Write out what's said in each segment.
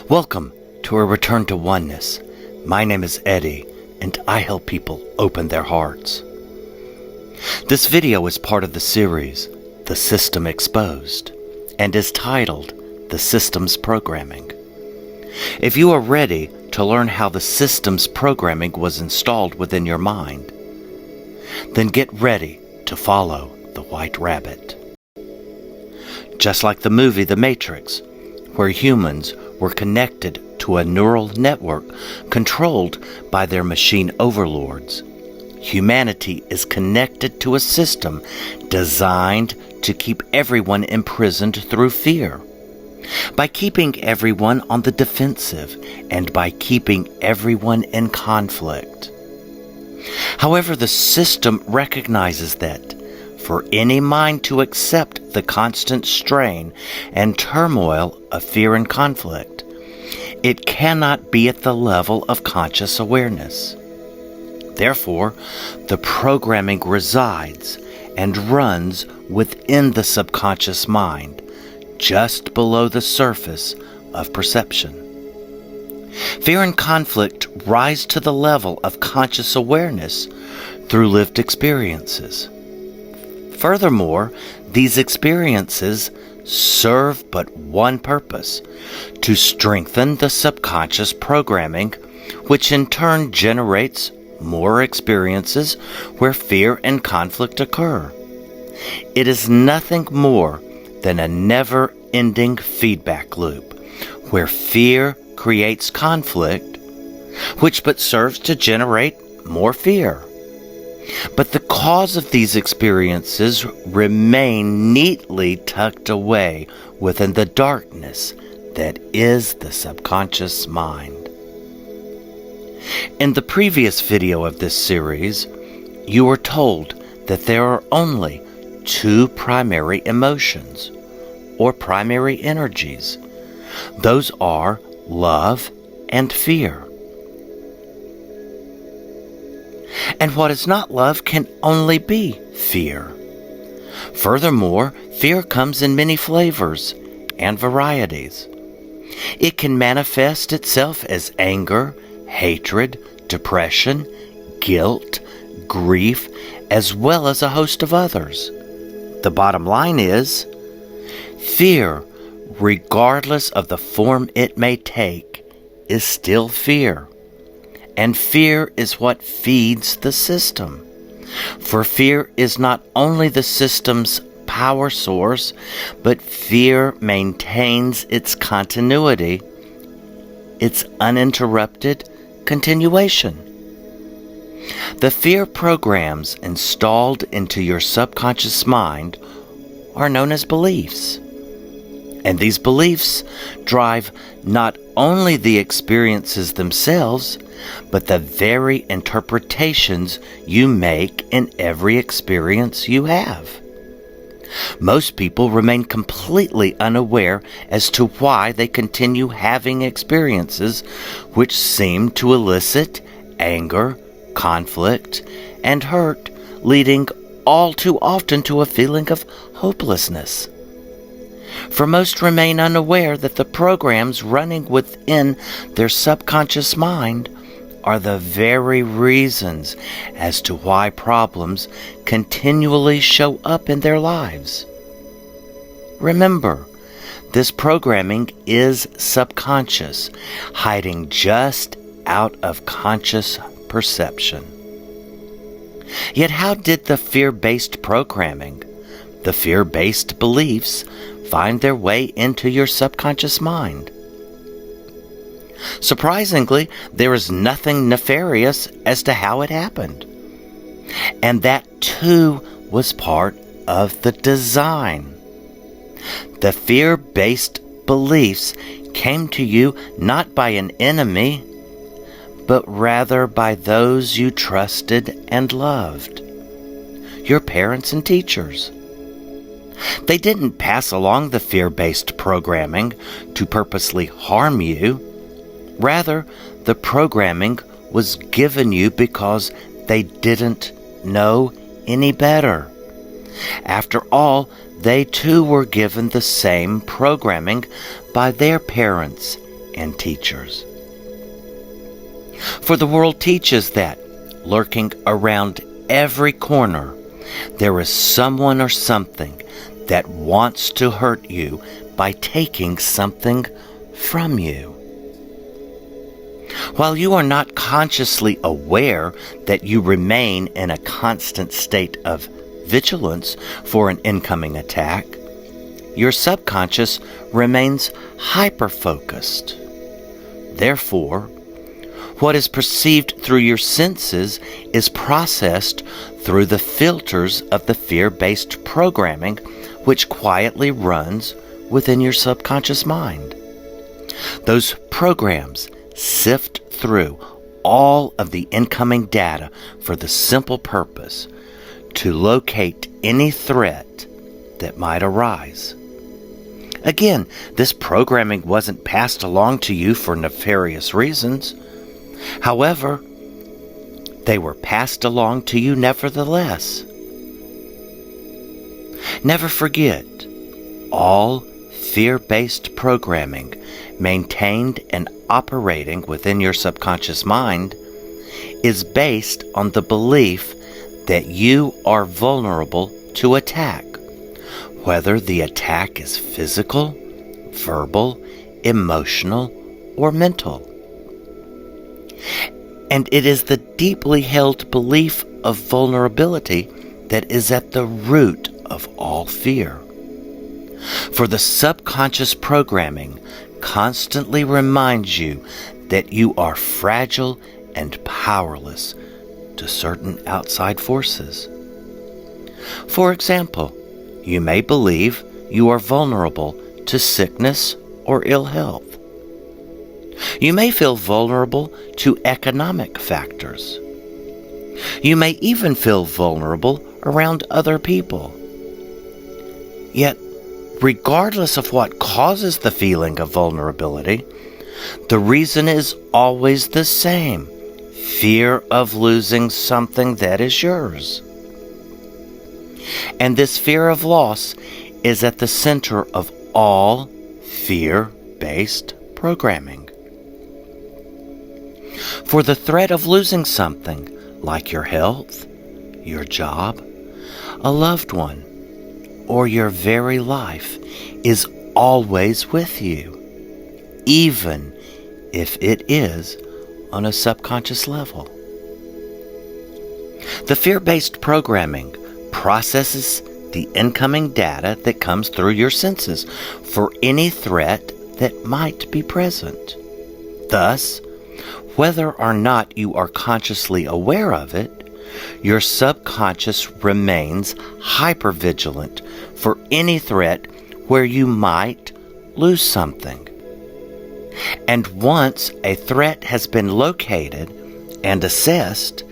Welcome to a return to oneness. My name is Eddie, and I help people open their hearts. This video is part of the series, The System Exposed, and is titled, The System's Programming. If you are ready to learn how the system's programming was installed within your mind, then get ready to follow the White Rabbit. Just like the movie The Matrix, where humans were connected to a neural network controlled by their machine overlords, humanity is connected to a system designed to keep everyone imprisoned through fear. By keeping everyone on the defensive and by keeping everyone in conflict. However, the system recognizes that for any mind to accept the constant strain and turmoil of fear and conflict, it cannot be at the level of conscious awareness. Therefore, the programming resides and runs within the subconscious mind, just below the surface of perception. Fear and conflict rise to the level of conscious awareness through lived experiences. Furthermore, these experiences serve but one purpose: to strengthen the subconscious programming, which in turn generates more experiences where fear and conflict occur. It is nothing more than a never-ending feedback loop, where fear creates conflict, which but serves to generate more fear. But the cause of these experiences remain neatly tucked away within the darkness that is the subconscious mind. In the previous video of this series, you were told that there are only two primary emotions, or primary energies. Those are love and fear. And what is not love can only be fear. Furthermore, fear comes in many flavors and varieties. It can manifest itself as anger, hatred, depression, guilt, grief, as well as a host of others. The bottom line is, fear, regardless of the form it may take, is still fear. And fear is what feeds the system. For fear is not only the system's power source, but fear maintains its continuity, its uninterrupted continuation. The fear programs installed into your subconscious mind are known as beliefs. And these beliefs drive not only the experiences themselves, but the very interpretations you make in every experience you have. Most people remain completely unaware as to why they continue having experiences which seem to elicit anger, conflict, and hurt, leading all too often to a feeling of hopelessness. For most remain unaware that the programs running within their subconscious mind are the very reasons as to why problems continually show up in their lives. Remember, this programming is subconscious, hiding just out of conscious perception. Yet how did the fear-based programming, the fear-based beliefs, find their way into your subconscious mind? Surprisingly, there is nothing nefarious as to how it happened. And that too was part of the design. The fear-based beliefs came to you not by an enemy, but rather by those you trusted and loved, your parents and teachers. They didn't pass along the fear-based programming to purposely harm you. Rather, the programming was given you because they didn't know any better. After all, they too were given the same programming by their parents and teachers. For the world teaches that, lurking around every corner, there is someone or something that wants to hurt you by taking something from you. While you are not consciously aware that you remain in a constant state of vigilance for an incoming attack, your subconscious remains hyper-focused. Therefore, what is perceived through your senses is processed through the filters of the fear-based programming which quietly runs within your subconscious mind. Those programs sift through all of the incoming data for the simple purpose to locate any threat that might arise. Again, this programming wasn't passed along to you for nefarious reasons. However, they were passed along to you nevertheless. Never forget, all fear-based programming maintained and operating within your subconscious mind is based on the belief that you are vulnerable to attack, whether the attack is physical, verbal, emotional, or mental. And it is the deeply held belief of vulnerability that is at the root of all fear. For the subconscious programming constantly reminds you that you are fragile and powerless to certain outside forces. For example, you may believe you are vulnerable to sickness or ill health. You may feel vulnerable to economic factors. You may even feel vulnerable around other people. Yet, regardless of what causes the feeling of vulnerability, the reason is always the same: fear of losing something that is yours. And this fear of loss is at the center of all fear-based programming. For the threat of losing something, like your health, your job, a loved one, or your very life, is always with you, even if it is on a subconscious level. The fear-based programming processes the incoming data that comes through your senses for any threat that might be present. Thus, whether or not you are consciously aware of it, your subconscious remains hypervigilant for any threat where you might lose something. And once a threat has been located and assessed,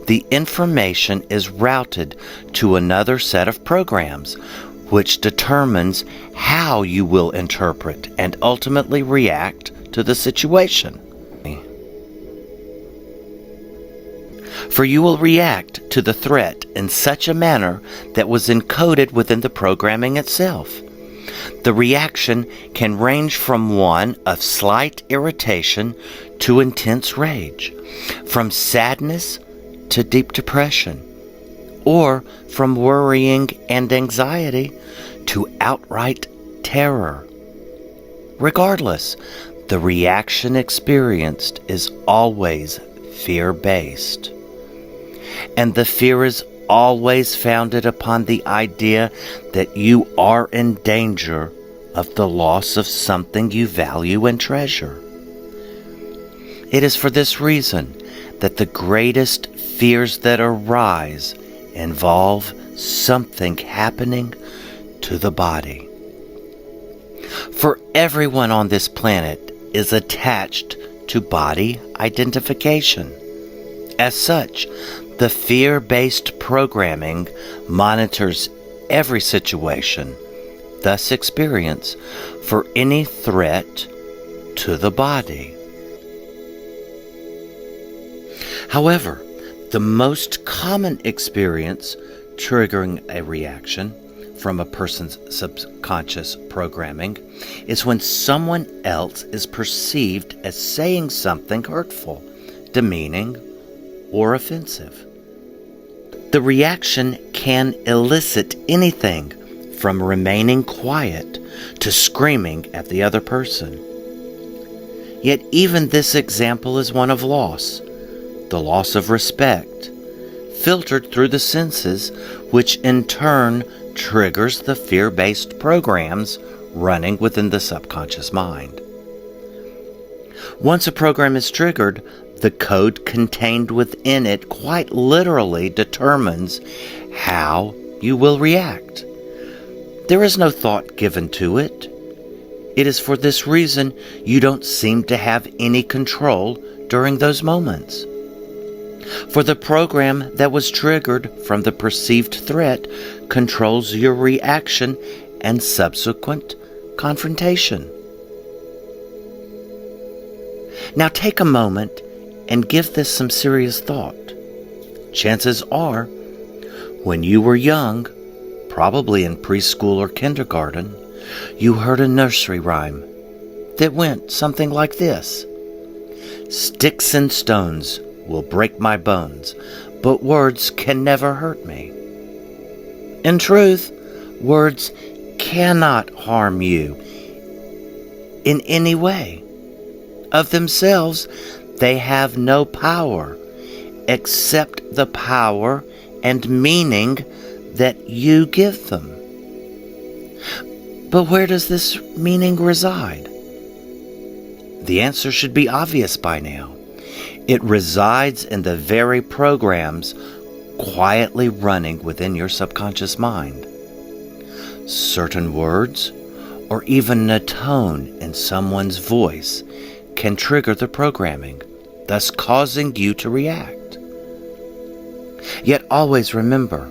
the information is routed to another set of programs, which determines how you will interpret and ultimately react to the situation. For you will react to the threat in such a manner that was encoded within the programming itself. The reaction can range from one of slight irritation to intense rage, from sadness to deep depression, or from worrying and anxiety to outright terror. Regardless, the reaction experienced is always fear-based. And the fear is always founded upon the idea that you are in danger of the loss of something you value and treasure. It is for this reason that the greatest fears that arise involve something happening to the body. For everyone on this planet is attached to body identification. As such, the fear-based programming monitors every situation, thus experience, for any threat to the body. However, the most common experience triggering a reaction from a person's subconscious programming is when someone else is perceived as saying something hurtful, demeaning, or offensive. The reaction can elicit anything from remaining quiet to screaming at the other person. Yet even this example is one of loss, the loss of respect, filtered through the senses, which in turn triggers the fear-based programs running within the subconscious mind. Once a program is triggered, the code contained within it quite literally determines how you will react. There is no thought given to it. It is for this reason you don't seem to have any control during those moments. For the program that was triggered from the perceived threat controls your reaction and subsequent confrontation. Now take a moment and give this some serious thought. Chances are, when you were young, probably in preschool or kindergarten, you heard a nursery rhyme that went something like this. Sticks and stones will break my bones, but words can never hurt me. In truth, words cannot harm you in any way. Of themselves, they have no power except the power and meaning that you give them. But where does this meaning reside? The answer should be obvious by now. It resides in the very programs quietly running within your subconscious mind. Certain words, or even a tone in someone's voice, can trigger the programming, thus causing you to react. Yet always remember,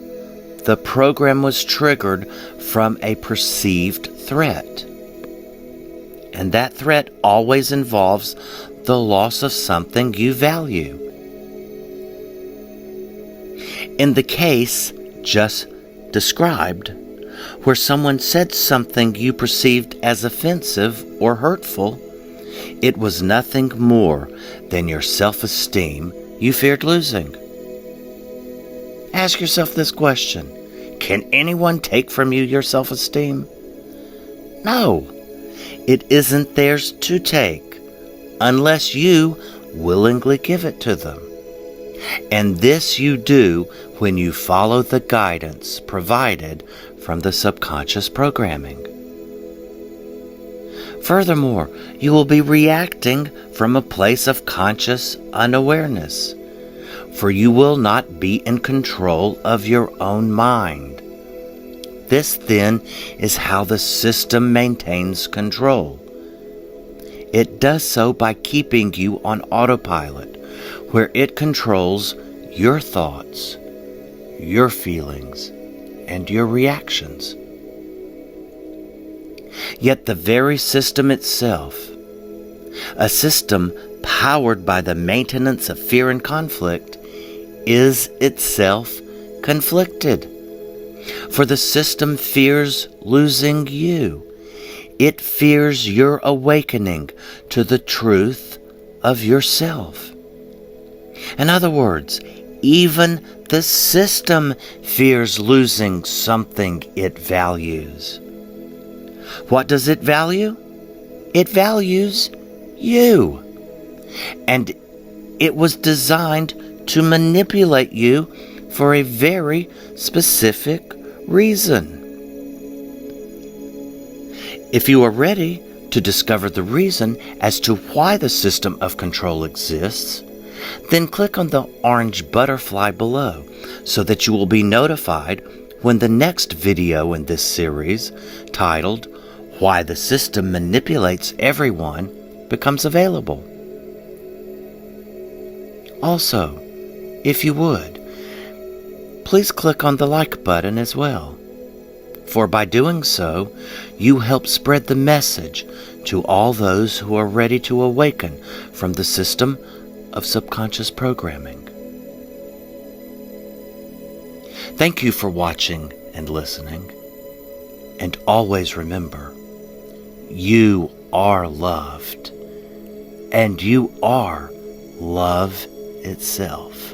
the program was triggered from a perceived threat. And that threat always involves the loss of something you value. In the case just described, where someone said something you perceived as offensive or hurtful, it was nothing more than your self-esteem you feared losing. Ask yourself this question. Can anyone take from you your self-esteem? No, it isn't theirs to take unless you willingly give it to them. And this you do when you follow the guidance provided from the subconscious programming. Furthermore, you will be reacting from a place of conscious unawareness, for you will not be in control of your own mind. This, then, is how the system maintains control. It does so by keeping you on autopilot, where it controls your thoughts, your feelings, and your reactions. Yet the very system itself, a system powered by the maintenance of fear and conflict, is itself conflicted. For the system fears losing you. It fears your awakening to the truth of yourself. In other words, even the system fears losing something it values. What does it value? It values you. And it was designed to manipulate you for a very specific reason. If you are ready to discover the reason as to why the system of control exists, then click on the orange butterfly below so that you will be notified when the next video in this series, titled Why the System Manipulates Everyone, becomes available. Also, if you would, please click on the like button as well, for by doing so, you help spread the message to all those who are ready to awaken from the system of subconscious programming. Thank you for watching and listening. And always remember, you are loved, and you are love itself.